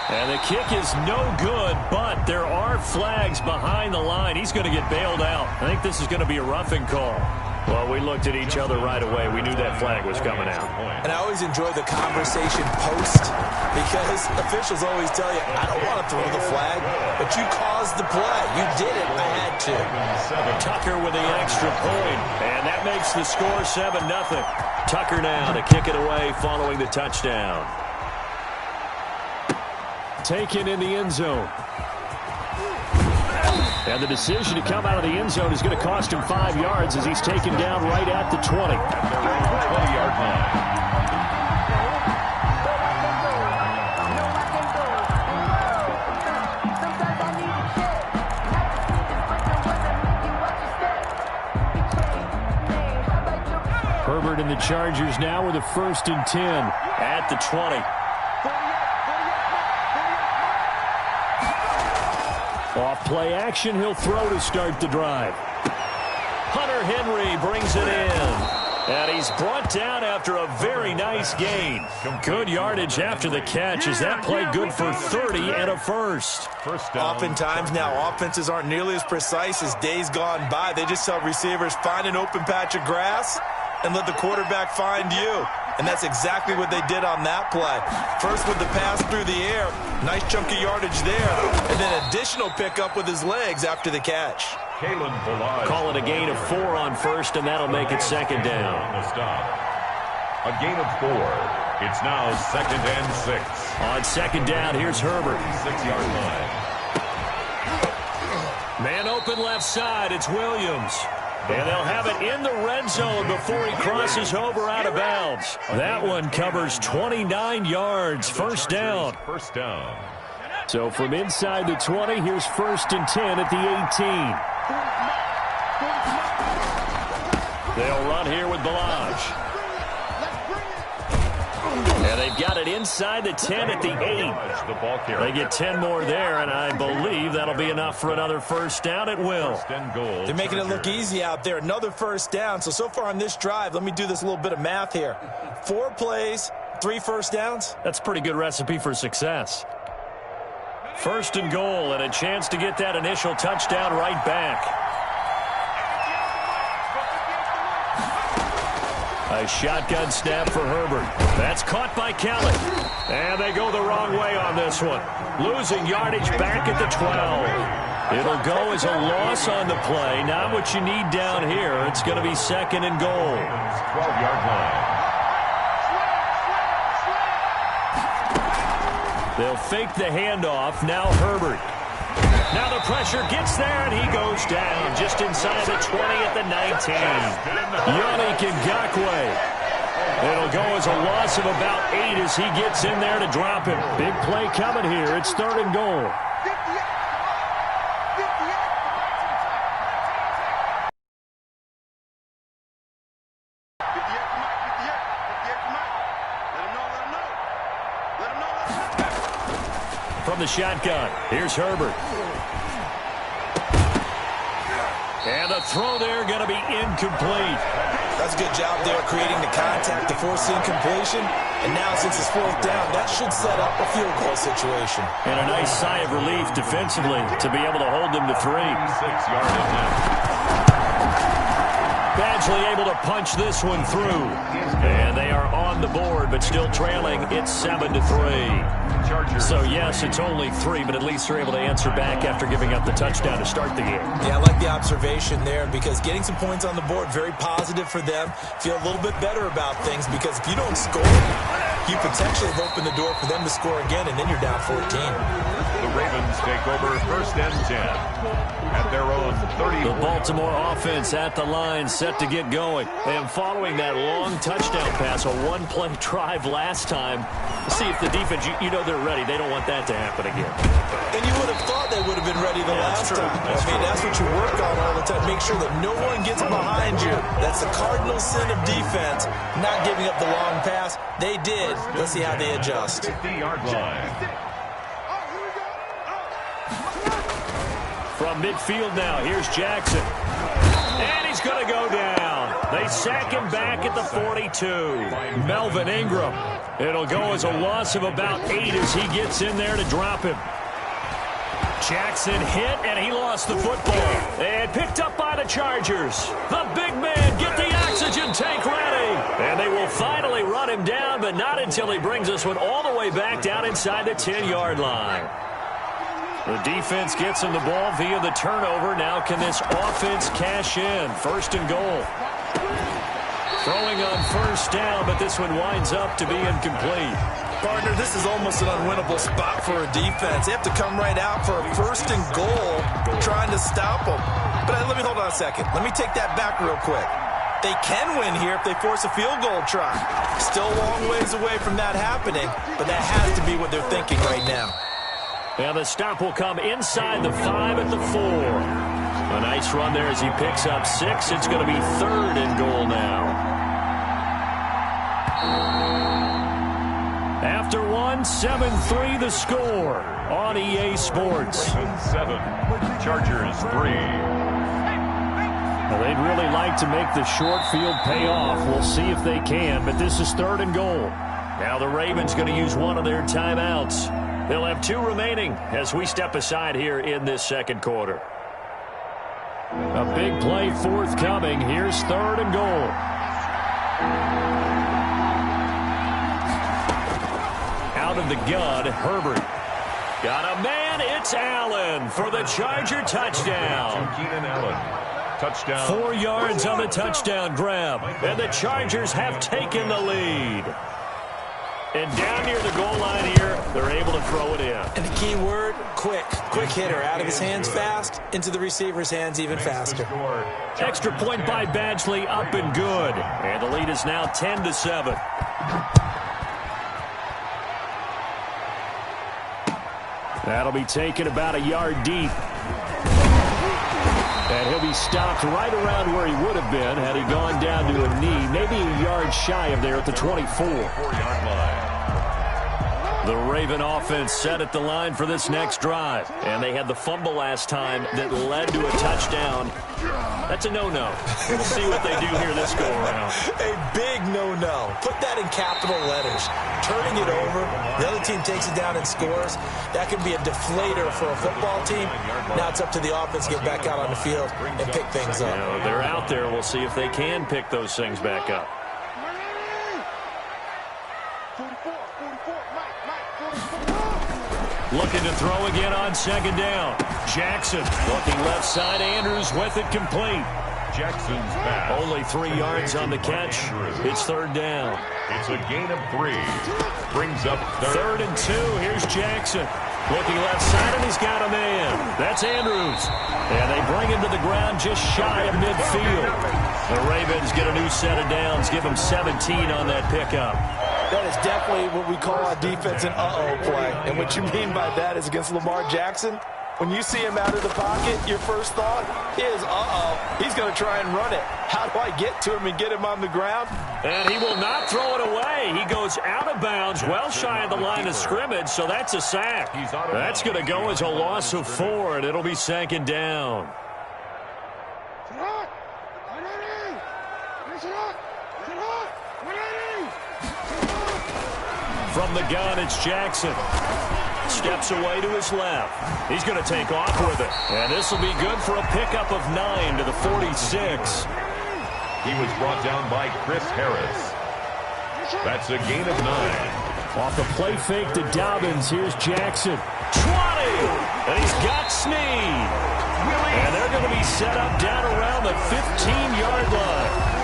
And the kick is no good, but there are flags behind the line. He's going to get bailed out. I think this is going to be a roughing call. Well, we looked at each other right away. We knew that flag was coming out. And I always enjoy the conversation post because officials always tell you, I don't want to throw the flag, but you caused the play. You did it. I had to. Tucker with the extra point, and that makes the score 7-0. Tucker now to kick it away following the touchdown. Taken in the end zone. And the decision to come out of the end zone is going to cost him 5 yards as he's taken down right at the 20. At their own 20-yard line. Herbert and the Chargers now with a 1st and 10 at the 20. Off play action, he'll throw to start the drive. Hunter Henry brings it in. And he's brought down after a very nice gain. Good yardage after the catch. Is that play good for 30 and a first? Oftentimes now offenses aren't nearly as precise as days gone by. They just tell receivers, find an open patch of grass and let the quarterback find you. And that's exactly what they did on that play. First with the pass through the air. Nice chunk of yardage there. And then additional pickup with his legs after the catch. Call it a gain of 4 on first, and that'll make it 2nd down. A gain of 4. It's now 2nd and 6. On 2nd down, here's Herbert. 6-yard line. Man open left side, it's Williams. And they'll have it in the red zone before he crosses over out of bounds. That one covers 29 yards. First down. First down. So from inside the 20, here's 1st and 10 at the 18. They'll run here with Balaj. And they've got it inside the 10 at the 8. They get 10 more there, and I believe that'll be enough for another first down at will. They're making it look easy out there. Another first down. So far on this drive, let me do this little bit of math here. 4 plays, 3 first downs. That's a pretty good recipe for success. 1st and goal, and a chance to get that initial touchdown right back. A shotgun snap for Herbert. That's caught by Kelly. And they go the wrong way on this one. Losing yardage back at the 12. It'll go as a loss on the play. Not what you need down here. It's going to be 2nd and goal. 12-yard line. They'll fake the handoff. Now Herbert. Now the pressure gets there, and he goes down just inside the 20 at the 19. Yannick Ngakoue. It'll go as a loss of about 8 as he gets in there to drop him. Big play coming here. It's 3rd and goal. From the shotgun, here's Herbert. And the throw there going to be incomplete. That's a good job there creating the contact to force the incompletion. And now since it's 4th down, that should set up a field goal situation. And a nice sigh of relief defensively to be able to hold them to 3. 6-yard attempt. Badgley able to punch this one through. And they are on the board, but still trailing. It's 7-3. So, yes, it's only 3, but at least they're able to answer back after giving up the touchdown to start the game. Yeah, I like the observation there because getting some points on the board, very positive for them. Feel a little bit better about things because if you don't score, you potentially have opened the door for them to score again, and then you're down 14. The Ravens take over 1st and 10 at their own 30. The Baltimore offense at the line, set to get going. And following that long touchdown pass, a 1-play drive last time. See if the defense, you know they're ready. They don't want that to happen again. And you would have thought they would have been ready the last time. That's what you work on all the time. Make sure that no one gets behind you. That's the cardinal sin of defense, not giving up the long pass. They did. Let's see how they adjust. 50-yard line. From midfield now, here's Jackson. And he's going to go down. They sack him back at the 42. Melvin Ingram. It'll go as a loss of about 8 as he gets in there to drop him. Jackson hit, and he lost the football. And picked up by the Chargers. The big man, get the oxygen tank ready. And they will finally run him down, but not until he brings this one all the way back down inside the 10-yard line. The defense gets him the ball via the turnover. Now can this offense cash in? First and goal. Throwing on first down, but this one winds up to be incomplete. Partner, this is almost an unwinnable spot for a defense. They have to come right out for a first and goal trying to stop them. But let me hold on a second. Let me take that back real quick. They can win here if they force a field goal try. Still a long ways away from that happening, but that has to be what they're thinking right now. And the stop will come inside the 5 at the 4. A nice run there as he picks up 6. It's going to be third and goal now. After 1, 7-3 the score on EA Sports. 7, Chargers 3. Well, they'd really like to make the short field pay off. We'll see if they can, but this is third and goal. Now the Ravens going to use one of their timeouts. They'll have 2 remaining as we step aside here in this second quarter. A big play forthcoming. Here's third and goal. Out of the gun, Herbert. Got a man, it's Allen for the Charger touchdown. Keenan Allen. Touchdown. 4 yards on the touchdown grab. And the Chargers have taken the lead. And down near the goal line here, they're able to throw it in. And the key word, quick. Quick hitter. Out of his hands fast, into the receiver's hands even faster. Extra point by Badgley, up and good. And the lead is now 10-7. That'll be taken about a yard deep. And he'll be stopped right around where he would have been had he gone down to a knee, maybe a yard shy of there at the 24. 4-yard line. The Raven offense set at the line for this next drive. And they had the fumble last time that led to a touchdown. That's a no-no. We'll see what they do here this go-around. A big no-no. Put that in capital letters. Turning it over, the other team takes it down and scores. That can be a deflator for a football team. Now it's up to the offense to get back out on the field and pick things up. They're out there. We'll see if they can pick those things back up. Looking to throw again on second down. Jackson looking left side. Andrews with it complete. Jackson's pass. Only 3 yards on the catch. It's third down. It's a gain of 3. Brings up third and 2. Here's Jackson. Looking left side, and he's got a man. That's Andrews. And they bring him to the ground just shy of midfield. The Ravens get a new set of downs. Give them 17 on that pickup. That is definitely what we call a defense an uh-oh play. And what you mean by that is against Lamar Jackson, when you see him out of the pocket, your first thought is, uh-oh, he's going to try and run it. How do I get to him and get him on the ground? And he will not throw it away. He goes out of bounds, well shy of the line of scrimmage, so that's a sack. That's going to go as a loss of 4, and it'll be second down. From the gun, it's Jackson. Steps away to his left. He's going to take off with it. And this will be good for a pickup of 9 to the 46. He was brought down by Chris Harris. That's a gain of 9. Off the play fake to Dobbins, here's Jackson. 20! And he's got Snead. And they're going to be set up down around the 15-yard line.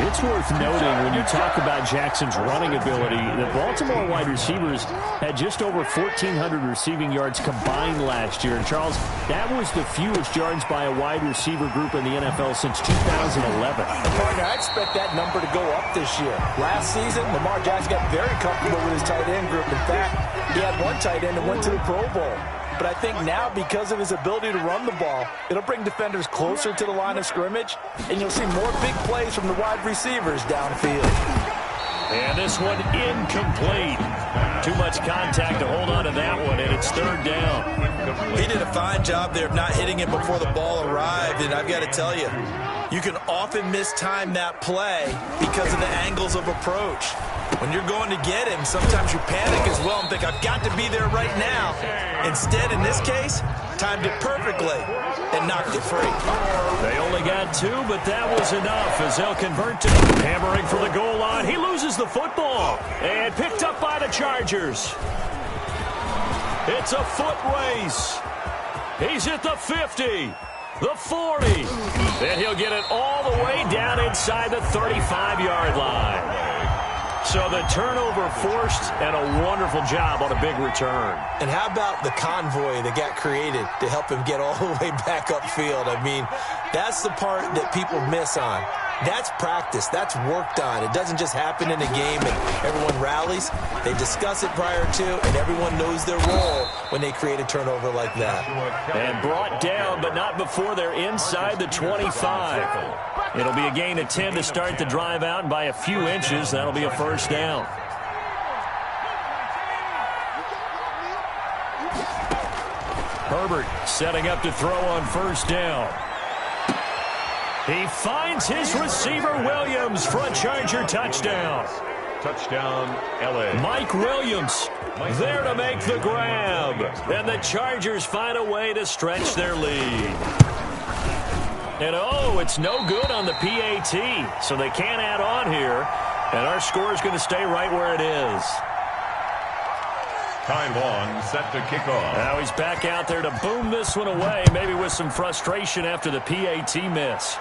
It's worth noting when you talk about Jackson's running ability, the Baltimore wide receivers had just over 1,400 receiving yards combined last year. And, Charles, that was the fewest yards by a wide receiver group in the NFL since 2011. Partner, I expect that number to go up this year. Last season, Lamar Jackson got very comfortable with his tight end group. In fact, he had one tight end that went to the Pro Bowl. But I think now, because of his ability to run the ball, it'll bring defenders closer to the line of scrimmage, and you'll see more big plays from the wide receivers downfield. And this one incomplete. Too much contact to hold on to that one, and it's third down. He did a fine job there of not hitting it before the ball arrived, and I've got to tell you, you can often mistime that play because of the angles of approach. When you're going to get him, sometimes you panic as well and think, I've got to be there right now. Instead, in this case, timed it perfectly and knocked it free. They only got 2, but that was enough as they'll convert to hammering for the goal line. He loses the football and picked up by the Chargers. It's a foot race. He's at the 50, the 40, and he'll get it all the way down inside the 35-yard line. So the turnover forced and a wonderful job on a big return. And how about the convoy that got created to help him get all the way back upfield? I mean, that's the part that people miss on. That's practice. That's worked on. It doesn't just happen in a game and everyone rallies. They discuss it prior to, and everyone knows their role when they create a turnover like that. And brought down, but not before they're inside the 25. It'll be a gain of 10 to start the drive out, and by a few inches, that'll be a first down. Herbert setting up to throw on first down. He finds his receiver, Williams, for a Charger touchdown. Touchdown, L.A. Mike Williams there to make the grab. And the Chargers find a way to stretch their lead. And, oh, it's no good on the PAT, so they can't add on here. And our score is going to stay right where it is. Ty Long set to kick off. Now he's back out there to boom this one away, maybe with some frustration after the PAT miss.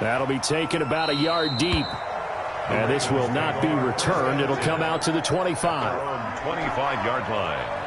That'll be taken about a yard deep. And this will not be returned. It'll come out to the 25. 25-yard line.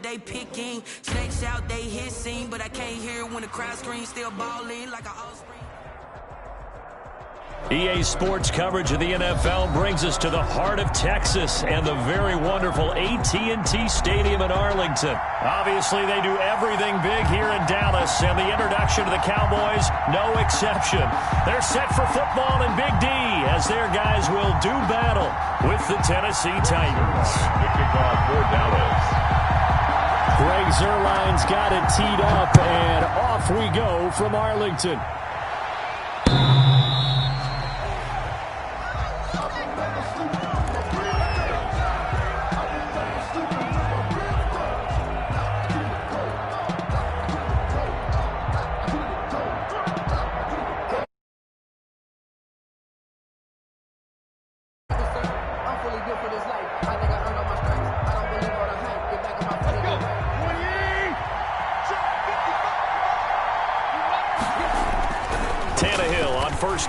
They picking snakes out, they hissing, but I can't hear when the crowd screams, still balling like a offspring. EA Sports coverage of the NFL brings us to the heart of Texas and the very wonderful AT&T Stadium in Arlington. Obviously, they do everything big here in Dallas, and the introduction to the Cowboys, no exception. They're set for football in Big D as their guys will do battle with the Tennessee Titans. The kickoff for Dallas. Greg Zuerlein's got it teed up, and off we go from Arlington.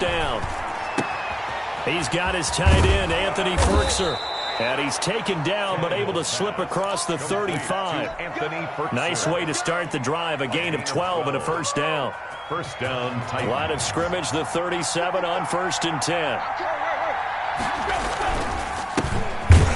Down. He's got his tight end, Anthony Firkser. And he's taken down, but able to slip across the 35. Nice way to start the drive. A gain of 12 and a first down. First down, Titans. Line of scrimmage, the 37 on 1st and 10.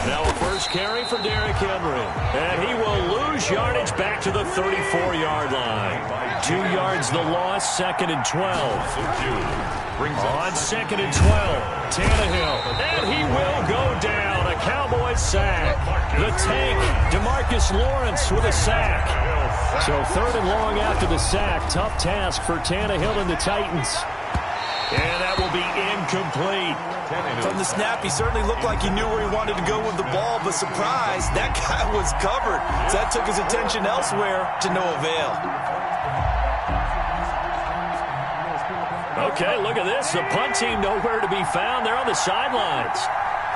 Now a first carry for Derrick Henry. And he will lose yardage back to the 34-yard line. 2 yards the loss, 2nd and 12. On 2nd and 12, Tannehill, and he will go down. A Cowboys sack. The tank, DeMarcus Lawrence with a sack. So 3rd and long after the sack. Tough task for Tannehill and the Titans. And that will be incomplete. From the snap, he certainly looked like he knew where he wanted to go with the ball, but surprise, that guy was covered. So that took his attention elsewhere to no avail. Okay, look at this. The punt team nowhere to be found. They're on the sidelines.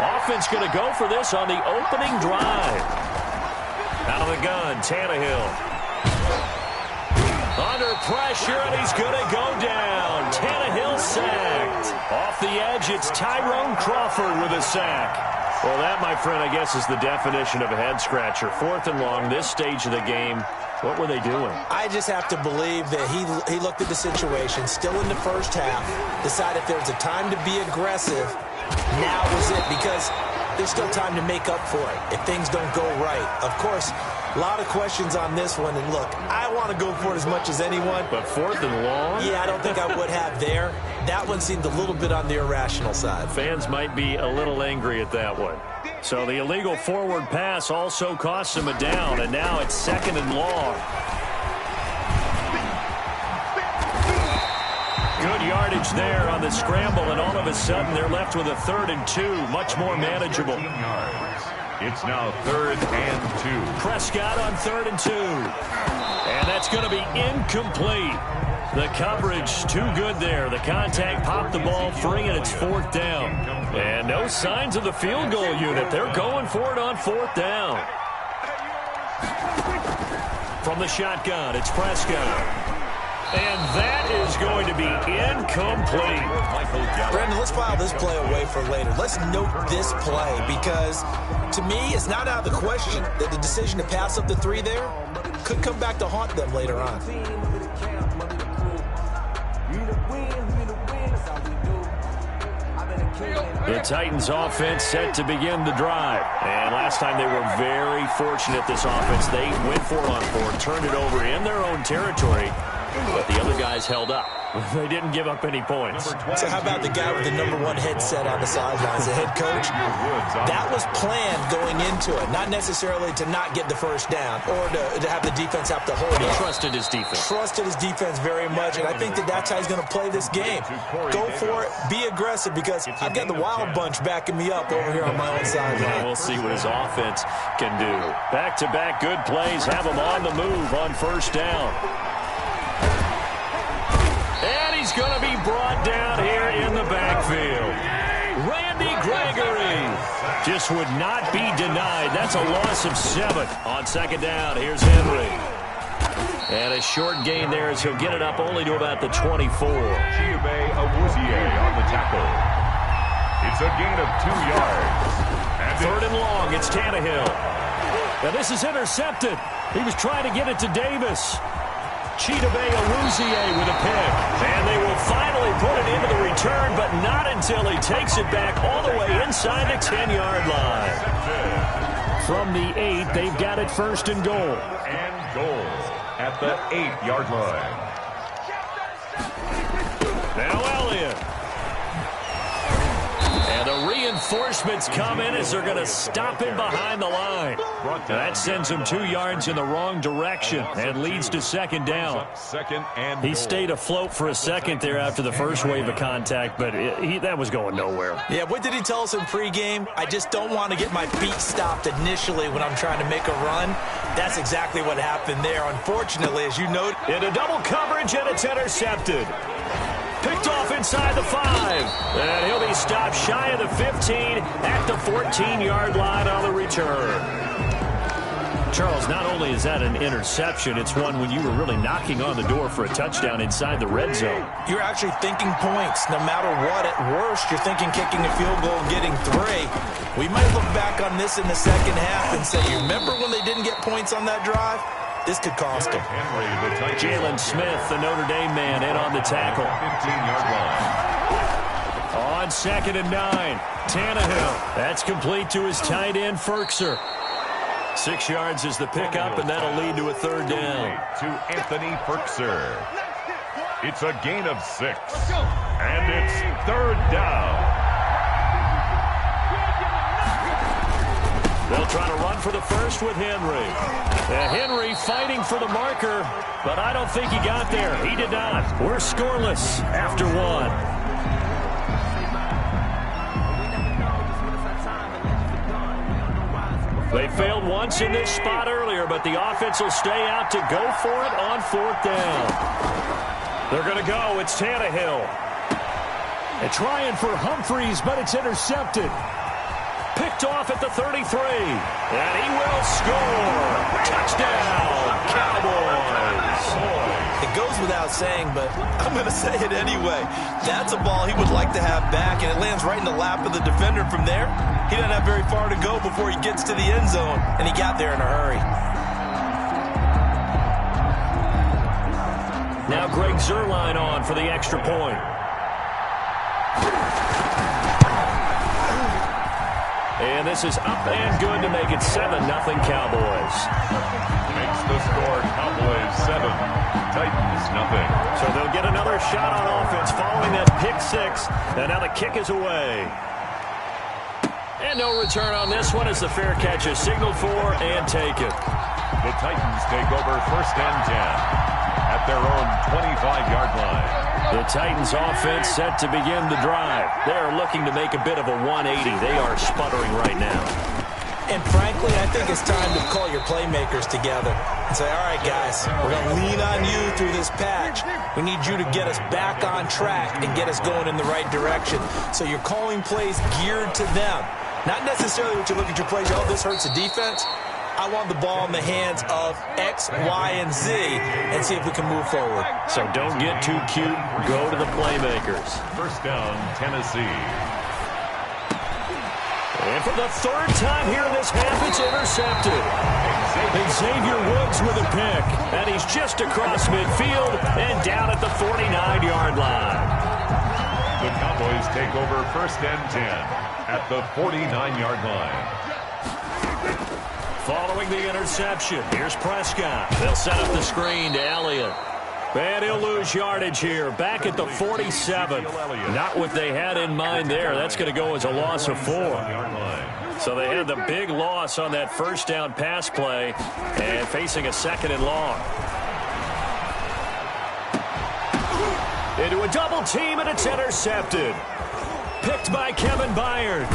Offense going to go for this on the opening drive. Out of the gun, Tannehill. Under pressure, and he's going to go down. Tannehill sacked. Off the edge, it's Tyrone Crawford with a sack. Well, that, my friend, I guess is the definition of a head-scratcher. 4th and long, this stage of the game. What were they doing? I just have to believe that he looked at the situation, still in the first half, decided if there was a time to be aggressive, now was it, because there's still time to make up for it if things don't go right. Of course, a lot of questions on this one, and look, I want to go for it as much as anyone. But 4th and long? Yeah, I don't think I would have there. That one seemed a little bit on the irrational side. Fans might be a little angry at that one. So the illegal forward pass also costs him a down, and now it's 2nd and long. Good yardage there on the scramble, and all of a sudden they're left with a 3rd and 2, much more manageable. It's now 3rd and 2. Prescott on 3rd and 2. And that's going to be incomplete. The coverage too good there. The contact popped the ball free, and it's 4th down. And no signs of the field goal unit. They're going for it on 4th down. From the shotgun, it's Prescott. And that is going to be incomplete. Brandon, let's file this play away for later. Let's note this play because, to me, it's not out of the question that the decision to pass up the 3 there could come back to haunt them later on. The Titans offense set to begin the drive. And last time they were very fortunate, this offense. They went for it on 4, turned it over in their own territory, but the other guys held up. They didn't give up any points. So how about the guy with the #1 headset on the sidelines, the head coach? That was planned going into it, not necessarily to not get the first down or to have the defense have to hold it. He trusted his defense. Trusted his defense very much, and I think that's how he's going to play this game. Go for it, be aggressive, because I've got the Wild Bunch backing me up over here on my own sideline. We'll see what his offense can do. Back-to-back good plays have him on the move on 1st down. And he's going to be brought down here in the backfield. Randy Gregory just would not be denied. That's a loss of 7 on 2nd down. Here's Henry. And a short gain there as he'll get it up only to about the 24. Chiabe Awuzie on the tackle. It's a gain of 2 yards. And 3rd and long, it's Tannehill. Now this is intercepted. He was trying to get it to Davis. Chiabe Awuzie with a pick. And they will finally put it into the return, but not until he takes it back all the way inside the 10-yard line. From the 8, they've got it 1st and goal. And goal at the 8-yard line. Now Elliott. And the reinforcements come in as they're going to stop him behind the line. That sends him 2 yards in the wrong direction and leads to 2nd down. He stayed afloat for a second there after the first wave of contact, but that was going nowhere. Yeah, what did he tell us in pregame? I just don't want to get my feet stopped initially when I'm trying to make a run. That's exactly what happened there. Unfortunately, as you noted, into double coverage, and it's intercepted. Picked off inside the 5. And he'll be stopped shy of the 15 at the 14-yard line on the return. Charles, not only is that an interception, it's one when you were really knocking on the door for a touchdown inside the red zone. You're actually thinking points. No matter what, at worst, you're thinking kicking a field goal and getting 3. We might look back on this in the second half and say, you remember when they didn't get points on that drive? This could cost him. Jalen Smith, the Notre Dame man, in on the tackle. 15-yard line. On 2nd and 9, Tannehill. That's complete to his tight end, Firkser. 6 yards is the pickup, and that'll lead to a 3rd down. To Anthony Firkser. It's a gain of 6. And it's 3rd down. They'll try to run for the first with Henry. Henry fighting for the marker, but I don't think he got there. He did not. We're scoreless after 1. They failed once in this spot earlier, but the offense will stay out to go for it on 4th down. They're going to go. It's Tannehill. And trying for Humphries, but it's intercepted. Picked off at the 33. And he will score. Touchdown, Cowboys. It goes without saying, but I'm going to say it anyway. That's a ball he would like to have back, and it lands right in the lap of the defender from there. He doesn't have very far to go before he gets to the end zone, and he got there in a hurry. Now Greg Zuerlein on for the extra point. And this is up and good to make it 7-0 Cowboys. Makes the score Cowboys 7, Titans nothing. So they'll get another shot on offense following that pick six. And now the kick is away. And no return on this one as the fair catch is signaled for and taken. The Titans take over 1st and 10 at their own 25-yard line. The Titans offense set to begin the drive. They are looking to make a bit of a 180. They are sputtering right now. And frankly, I think it's time to call your playmakers together and say, all right, guys, we're going to lean on you through this patch. We need you to get us back on track and get us going in the right direction. So you're calling plays geared to them. Not necessarily what you look at your plays, oh, this hurts the defense. I want the ball in the hands of X, Y, and Z and see if we can move forward. So don't get too cute. Go to the playmakers. 1st down, Tennessee. And for the 3rd time here in this half, it's intercepted. Xavier Woods with a pick. And he's just across midfield and down at the 49-yard line. The Cowboys take over 1st and 10 at the 49-yard line. Following the interception, here's Prescott. They'll set up the screen to Elliott. And he'll lose yardage here, back at the 47. Not what they had in mind there. That's going to go as a loss of 4. So they had the big loss on that 1st down pass play and facing a 2nd and long. Into a double team, and it's intercepted. Picked by Kevin Byard.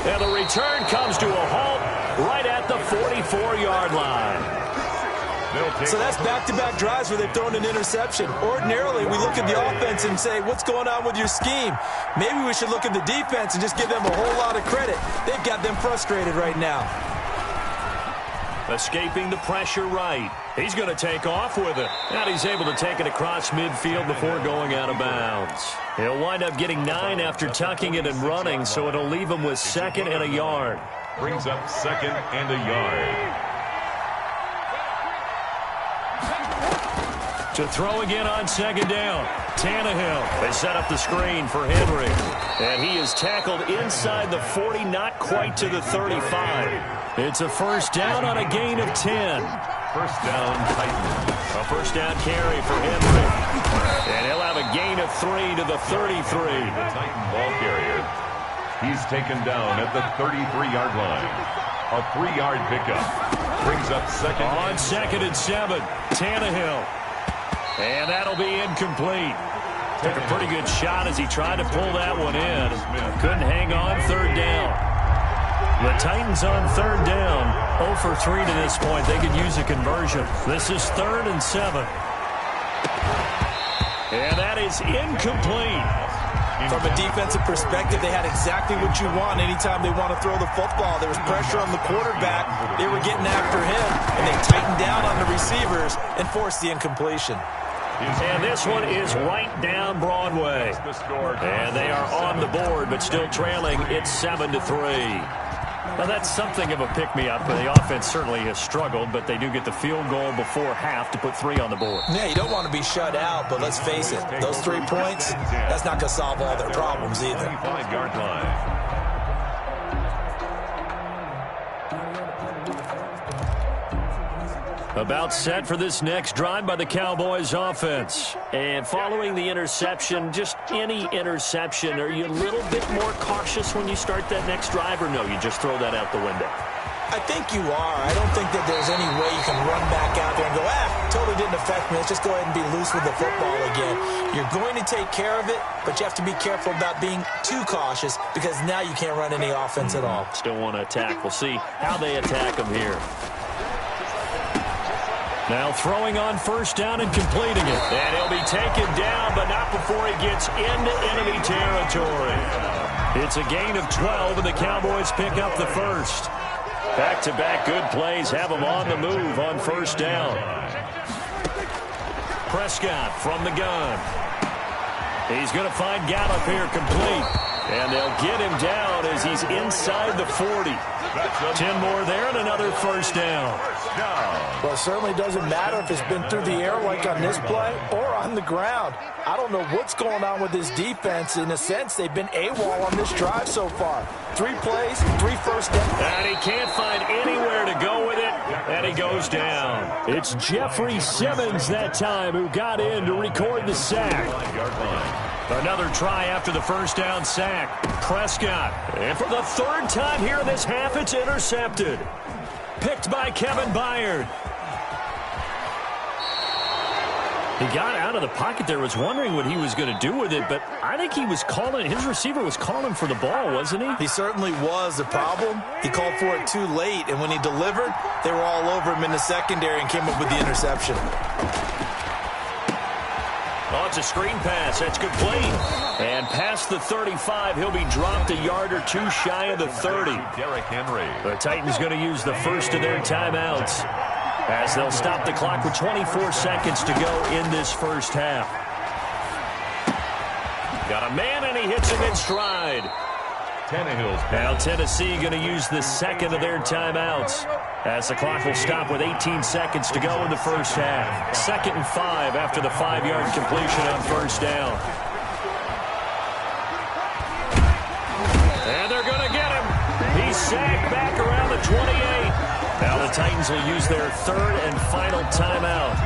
And the return comes to a halt right at the 44-yard line. So that's back-to-back drives where they've thrown an interception. Ordinarily, we look at the offense and say, what's going on with your scheme? Maybe we should look at the defense and just give them a whole lot of credit. They've got them frustrated right now. Escaping the pressure right. He's going to take off with it. And he's able to take it across midfield before going out of bounds. He'll wind up getting 9 after tucking it and running, so it'll leave him with 2nd and a yard. Brings up 2nd and a yard. To throw again on 2nd down. Tannehill. They set up the screen for Henry. And he is tackled inside the 40, not quite to the 35. It's a 1st down on a gain of 10. 1st down, Titans. A 1st down carry for Henry. And he'll have a gain of 3 to the 33. The Titan ball carrier. He's taken down at the 33-yard line. A 3-yard pickup. Brings up 2nd. On 2nd and 7. Tannehill. And that'll be incomplete. Took a pretty good shot as he tried to pull that one in. Couldn't hang on 3rd down. The Titans on 3rd down. 0 for 3 to this point. They could use a conversion. This is 3rd and 7. And that is incomplete. From a defensive perspective, they had exactly what you want anytime they want to throw the football. There was pressure on the quarterback. They were getting after him, and they tightened down on the receivers and forced the incompletion. And this one is right down Broadway. And they are on the board, but still trailing. It's 7-3. Now, that's something of a pick-me-up. The offense certainly has struggled, but they do get the field goal before half to put 3 on the board. Yeah, you don't want to be shut out, but let's face it, those 3 points, that's not going to solve all their problems either. 25-yard line. About set for this next drive by the Cowboys offense. And following the interception, just any interception, are you a little bit more cautious when you start that next drive, or no, you just throw that out the window? I think you are. I don't think that there's any way you can run back out there and go, totally didn't affect me. Let's just go ahead and be loose with the football again. You're going to take care of it, but you have to be careful about being too cautious because now you can't run any offense at all. Still want to attack. We'll see how they attack them here. Now throwing on first down and completing it. And he'll be taken down, but not before he gets into enemy territory. It's a gain of 12, and the Cowboys pick up the first. Back-to-back good plays have them on the move on first down. Prescott from the gun. He's going to find Gallup here complete. And they'll get him down as he's inside the 40. 10 more there and another first down. Well, it certainly doesn't matter if it's been through the air like on this play or on the ground. I don't know what's going on with this defense. In a sense, they've been AWOL on this drive so far. 3 plays, 3 first downs. And he can't find anywhere to go with it, and he goes down. It's Jeffrey Simmons that time who got in to record the sack. Another try after the first down sack. Prescott. And for the 3rd time here in this half, it's intercepted. Picked by Kevin Byard. He got out of the pocket there, was wondering what he was going to do with it, but I think he was calling, his receiver was calling for the ball, wasn't he? He certainly was. The problem, he called for it too late, and when he delivered, they were all over him in the secondary and came up with the interception. Oh, it's a screen pass. That's complete. And past the 35, he'll be dropped a yard or 2 shy of the 30. Derrick Henry. The Titans going to use the first of their timeouts as they'll stop the clock with 24 seconds to go in this first half. Got a man, and he hits him in stride. Now Tennessee going to use the second of their timeouts as the clock will stop with 18 seconds to go in the first half. 2nd and 5 after the 5-yard completion on first down. And they're going to get him. He's sacked back around the 28. Now the Titans will use their 3rd and final timeout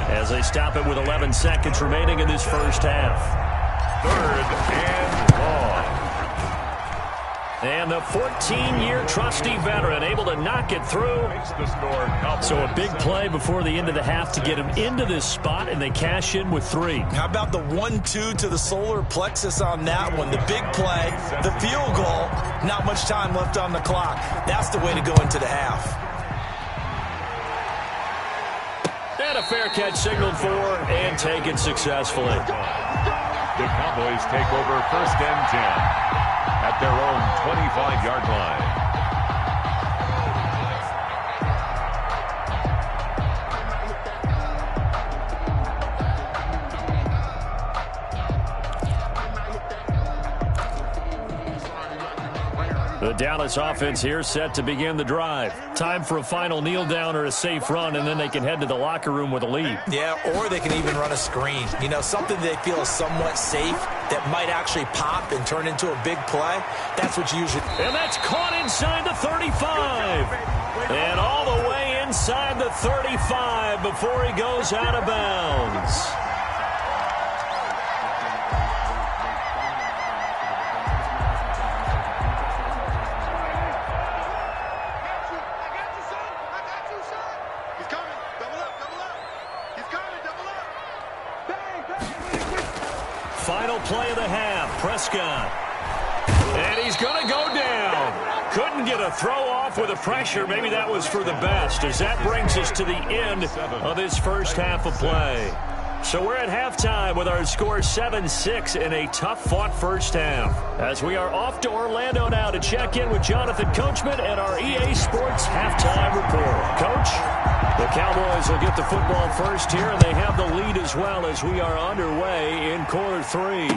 as they stop it with 11 seconds remaining in this first half. 3rd and long. And the 14-year trusty veteran able to knock it through. So a big play before the end of the half to get him into this spot, and they cash in with 3. How about the 1-2 to the solar plexus on that one? The big play, the field goal, not much time left on the clock. That's the way to go into the half. And a fair catch signaled for and taken successfully. The Cowboys take over 1st and 10. At their own 25-yard line. The Dallas offense here set to begin the drive. Time for a final kneel down or a safe run, and then they can head to the locker room with a lead. Yeah, or they can even run a screen. You know, something they feel is somewhat safe that might actually pop and turn into a big play. That's what you usually... And that's caught inside the 35. And all the way inside the 35 before he goes out of bounds. Final play of the half, Prescott. And he's going to go down. Couldn't get a throw off with the pressure. Maybe that was for the best, as that brings us to the end of this first half of play. So we're at halftime with our score 7-6 in a tough-fought first half. As we are off to Orlando now to check in with Jonathan Coachman and our EA Sports halftime report. Coach, the Cowboys will get the football first here, and they have the lead as well as we are underway in quarter 3.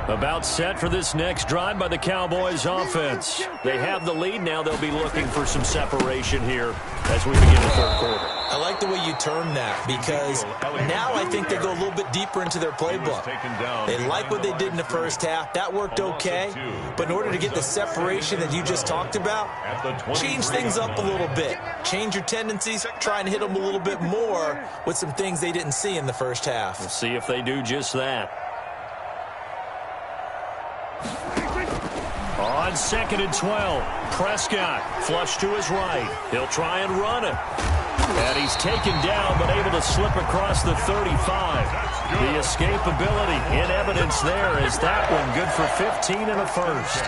About set for this next drive by the Cowboys offense. They have the lead now. They'll be looking for some separation here as we begin the 3rd quarter. I like the way you term that, because now I think they go a little bit deeper into their playbook. They like what they did in the first half. That worked okay. But in order to get the separation that you just talked about, change things up a little bit. Change your tendencies. Try and hit them a little bit more with some things they didn't see in the first half. We'll see if they do just that. On 2nd and 12, Prescott flush to his right. He'll try and run it. And he's taken down, but able to slip across the 35. The escapability in evidence there as that one good for 15 and a first.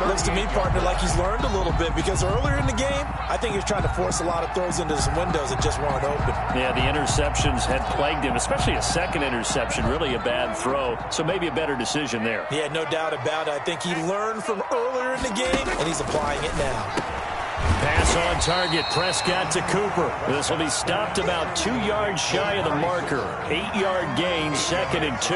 Looks to me, partner, like he's learned a little bit because earlier in the game, I think he was trying to force a lot of throws into some windows that just weren't open. Yeah, the interceptions had plagued him, especially a second interception, really a bad throw. So maybe a better decision there. Yeah, no doubt about it. I think he learned from earlier in the game, and he's applying it now. Pass on target, Prescott to Cooper. This will be stopped about 2 yards shy of the marker. 8-yard gain, 2nd and 2.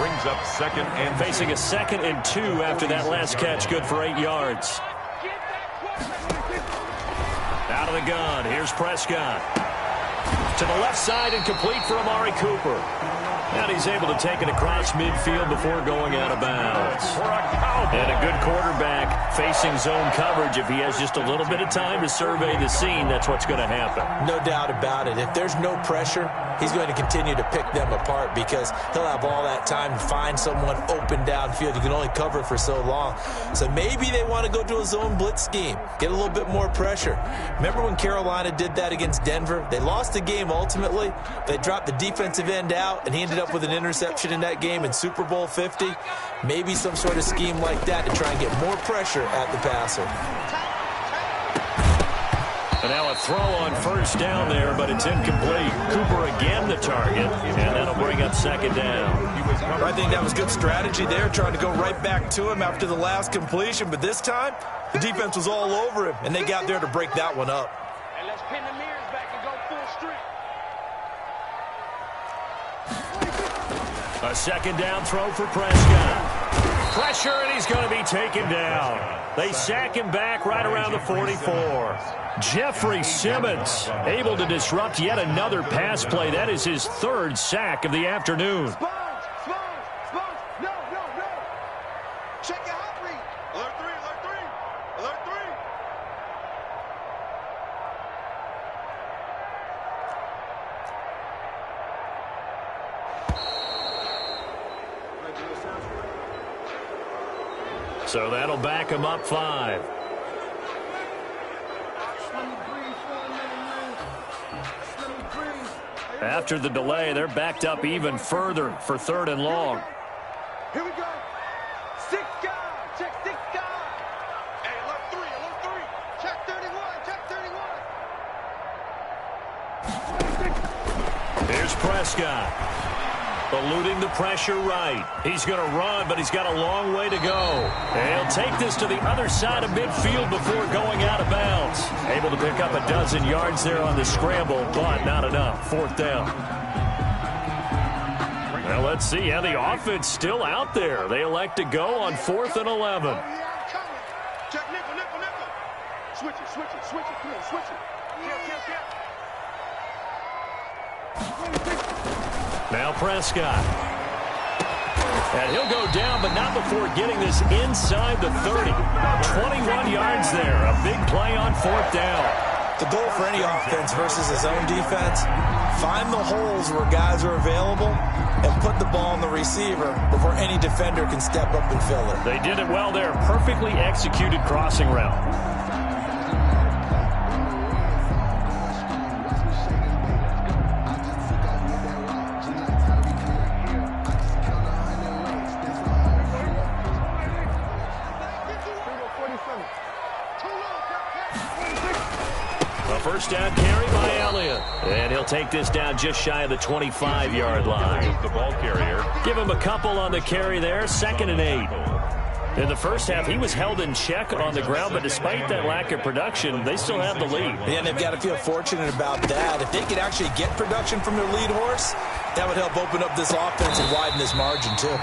Brings up 2nd and facing a 2nd and 2 after that last catch, good for 8 yards. Out of the gun, here's Prescott. To the left side and complete for Amari Cooper. And he's able to take it across midfield before going out of bounds. And a good quarterback facing zone coverage. If he has just a little bit of time to survey the scene, that's what's going to happen. No doubt about it. If there's no pressure, he's going to continue to pick them apart because he'll have all that time to find someone open downfield. You can only cover for so long. So maybe they want to go to a zone blitz scheme, get a little bit more pressure. Remember when Carolina did that against Denver? They lost the game ultimately. They dropped the defensive end out, and he ended up with an interception in that game in Super Bowl 50. Maybe some sort of scheme like that to try and get more pressure at the passer. And now a throw on first down there, but it's incomplete. Cooper again the target, and that'll bring up 2nd down. I think that was good strategy there, trying to go right back to him after the last completion. But this time, the defense was all over him, and they got there to break that one up. And let's pin the mirrors back and go full street. A 2nd down throw for Prescott. Pressure, and he's going to be taken down. They sack him back right around the 44. Jeffrey Simmons able to disrupt yet another pass play. That is his 3rd sack of the afternoon. Spons, no. Check your hot read. Alert 3. So that'll back him up 5. After the delay, they're backed up even further for 3rd and long. Here we go. 6 guys. Check 6 guys. Hey, alert 3. Check 31. Here's Prescott. Eluding the pressure right. He's going to run, but he's got a long way to go. And he'll take this to the other side of midfield before going out of bounds. Able to pick up a dozen yards there on the scramble, but not enough. 4th down. Well, let's see how the offense still out there. They elect to go on 4th and 11. Oh, yeah, I'm coming. Check nickel. Switch it. Come on, switch it. Now Prescott. And he'll go down, but not before getting this inside the 30. 21 yards there. A big play on 4th down. The goal for any offense versus his own defense, find the holes where guys are available and put the ball on the receiver before any defender can step up and fill it. They did it well there. Perfectly executed crossing route. First down carry by Elliott. And he'll take this down just shy of the 25-yard line. The ball carrier. Give him a couple on the carry there. 2nd and 8. In the first half, he was held in check on the ground, but despite that lack of production, they still have the lead. Yeah, and they've got to feel fortunate about that. If they could actually get production from their lead horse, that would help open up this offense and widen this margin, too.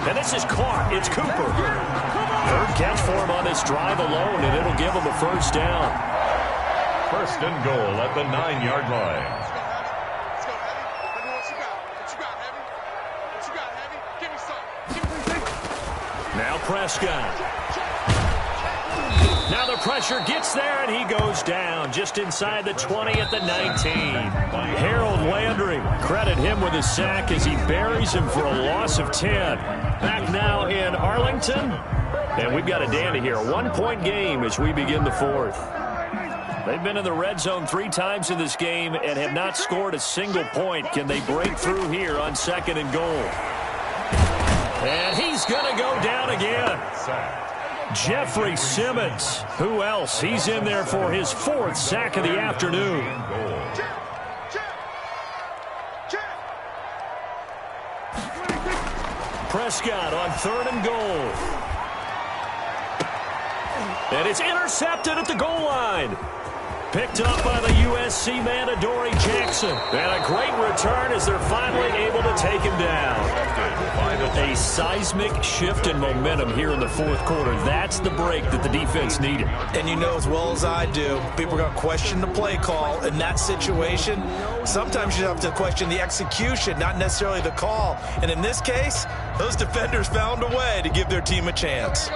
And this is caught. It's Cooper. 3rd catch for him on this drive alone, and it'll give him a first down. 1st and goal at the 9-yard line. Let's go, Heavy. Let me what you got. What you got, Heavy? Give me some. Now Prescott. Now the pressure gets there, and he goes down just inside the 20 at the 19. Harold Landry, credit him with a sack as he buries him for a loss of 10. Back now in Arlington, and we've got a dandy here. A 1-point game as we begin the 4th. They've been in the red zone 3 times in this game and have not scored a single point. Can they break through here on 2nd and goal? And he's going to go down again. Jeffrey Simmons. Who else? He's in there for his 4th sack of the afternoon. Prescott on 3rd and goal. And it's intercepted at the goal line. Picked up by the USC man, Adoree Jackson. And a great return as they're finally able to take him down. A seismic shift in momentum here in the 4th quarter. That's the break that the defense needed. And you know as well as I do, people are going to question the play call in that situation. Sometimes you have to question the execution, not necessarily the call. And in this case, those defenders found a way to give their team a chance.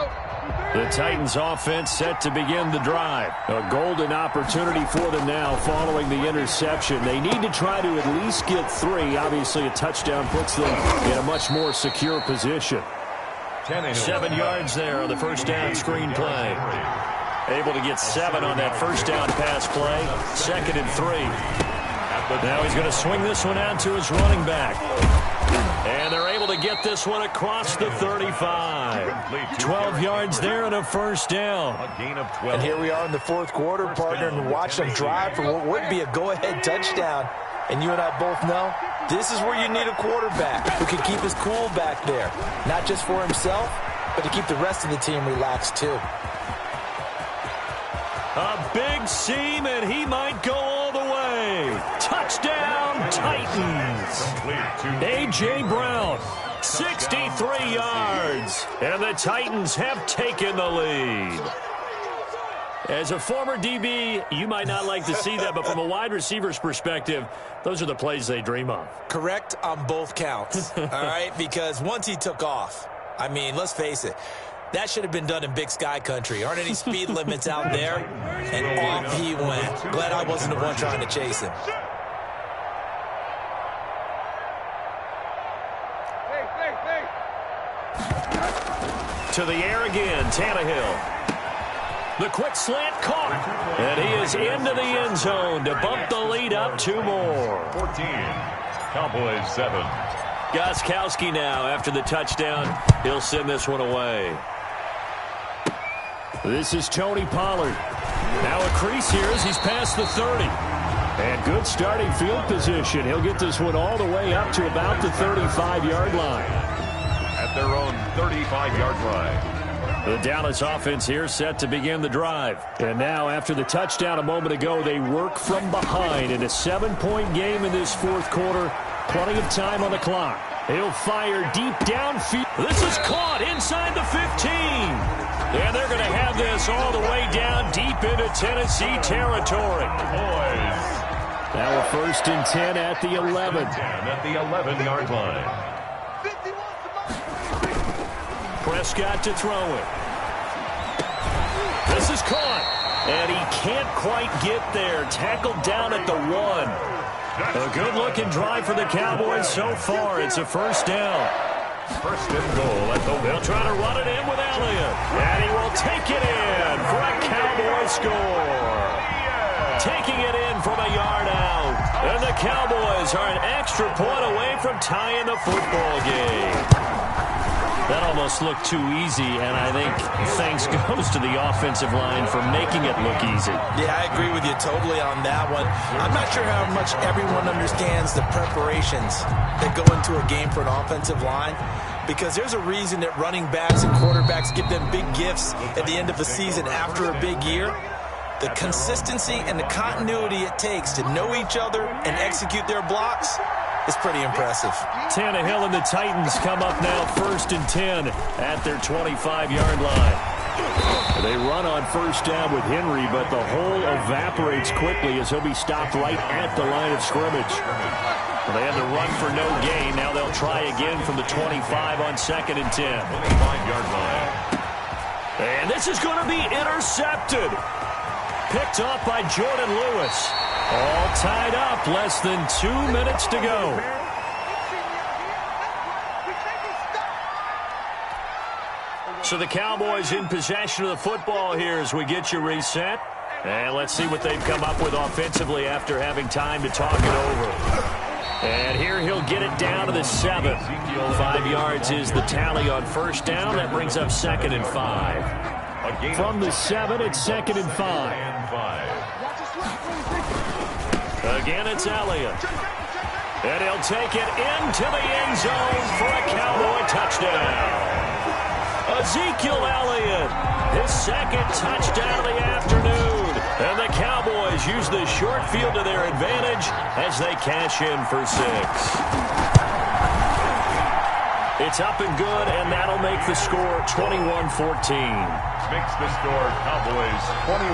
The Titans offense set to begin the drive. A golden opportunity for them now following the interception. They need to try to at least get 3. Obviously, a touchdown puts them in a much more secure position. 7 yards there on the first down screen play. Able to get 7 on that first down pass play. 2nd and 3. Now he's going to swing this one out to his running back. And they're able to get this one across the 35. 12 yards there and a first down. A gain of 12. And here we are in the 4th quarter, partner, and watch them drive for what would be a go-ahead touchdown. And you and I both know this is where you need a quarterback who can keep his cool back there. Not just for himself, but to keep the rest of the team relaxed too. A big seam, and he might go all the way. Touchdown, Titans. A.J. Brown, 63 yards. And the Titans have taken the lead. As a former DB, you might not like to see that, but from a wide receiver's perspective, those are the plays they dream of. Correct on both counts, all right? Because once he took off, I mean, let's face it, that should have been done in Big Sky Country. Aren't any speed limits out there? And off he went. Glad I wasn't the one trying to chase him. To the air again, Tannehill. The quick slant caught. And he is into the end zone to bump the lead up 2 more. 14. Cowboys 7. Gostkowski now after the touchdown. He'll send this one away. This is Tony Pollard. Now a crease here as he's past the 30. And good starting field position. He'll get this one all the way up to about the 35-yard line. At their own 35-yard line. The Dallas offense here set to begin the drive. And now after the touchdown a moment ago, they work from behind in a 7-point game in this 4th quarter. Plenty of time on the clock. He'll fire deep downfield. This is caught inside the 15. And they're going to have this all the way down deep into Tennessee territory. Boys. Now a 1st and 10 at the 11. At the 11-yard line. Prescott to throw it. This is caught. And he can't quite get there. Tackled down at the 1. A good-looking drive for the Cowboys so far. It's a first down. 1st and goal at the. They'll try to run it in with Elliott. And he will take it in for a Cowboy score. Taking it in from a yard out. And the Cowboys are an extra point away from tying the football game. That almost looked too easy, and I think thanks goes to the offensive line for making it look easy. Yeah, I agree with you totally on that one. I'm not sure how much everyone understands the preparations that go into a game for an offensive line, because there's a reason that running backs and quarterbacks give them big gifts at the end of the season after a big year. The consistency and the continuity it takes to know each other and execute their blocks is pretty impressive. Tannehill and the Titans come up now 1st and 10 at their 25-yard line. They run on first down with Henry, but the hole evaporates quickly as he'll be stopped right at the line of scrimmage. They had to run for no gain. Now they'll try again from the 25 on 2nd and 10. 25-yard line. And this is going to be intercepted. Picked off by Jordan Lewis. All tied up, less than 2 minutes to go. So the Cowboys in possession of the football here as we get you reset. And let's see what they've come up with offensively after having time to talk it over. And here he'll get it down to the 7. 5 yards is the tally on first down. That brings up 2nd and 5. From the 7, it's 2nd and 5. Again, it's Elliott. And he'll take it into the end zone for a Cowboy touchdown. Ezekiel Elliott, his 2nd touchdown of the afternoon. And the Cowboys use the short field to their advantage as they cash in for 6. It's up and good, and that'll make the score 21-14. Makes the score Cowboys 21,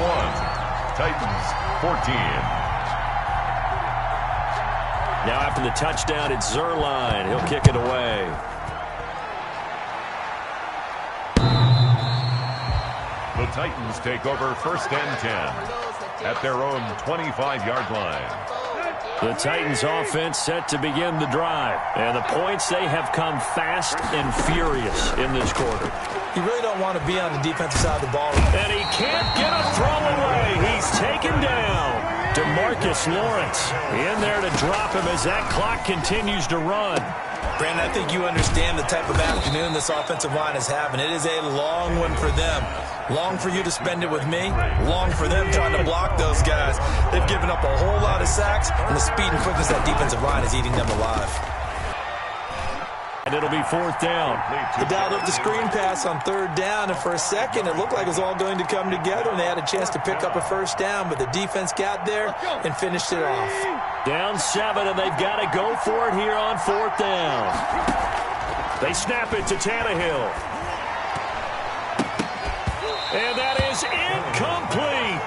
Titans 14. Now after the touchdown, it's Zerline. He'll kick it away. The Titans take over 1st and 10 at their own 25-yard line. The Titans offense set to begin the drive. And the points, they have come fast and furious in this quarter. You really don't want to be on the defensive side of the ball. And he can't get a throw away. He's taken down. DeMarcus Lawrence in there to drop him as that clock continues to run. Brandon, I think you understand the type of afternoon this offensive line is having. It is a long one for them. Long for you to spend it with me. Long for them trying to block those guys. They've given up a whole lot of sacks, and the speed and quickness of that defensive line is eating them alive. And it'll be 4th down. They dialed up the screen pass on 3rd down, and for a second it looked like it was all going to come together, and they had a chance to pick up a 1st down, but the defense got there and finished it off. Down 7, and they've got to go for it here on 4th down. They snap it to Tannehill. And that is incomplete.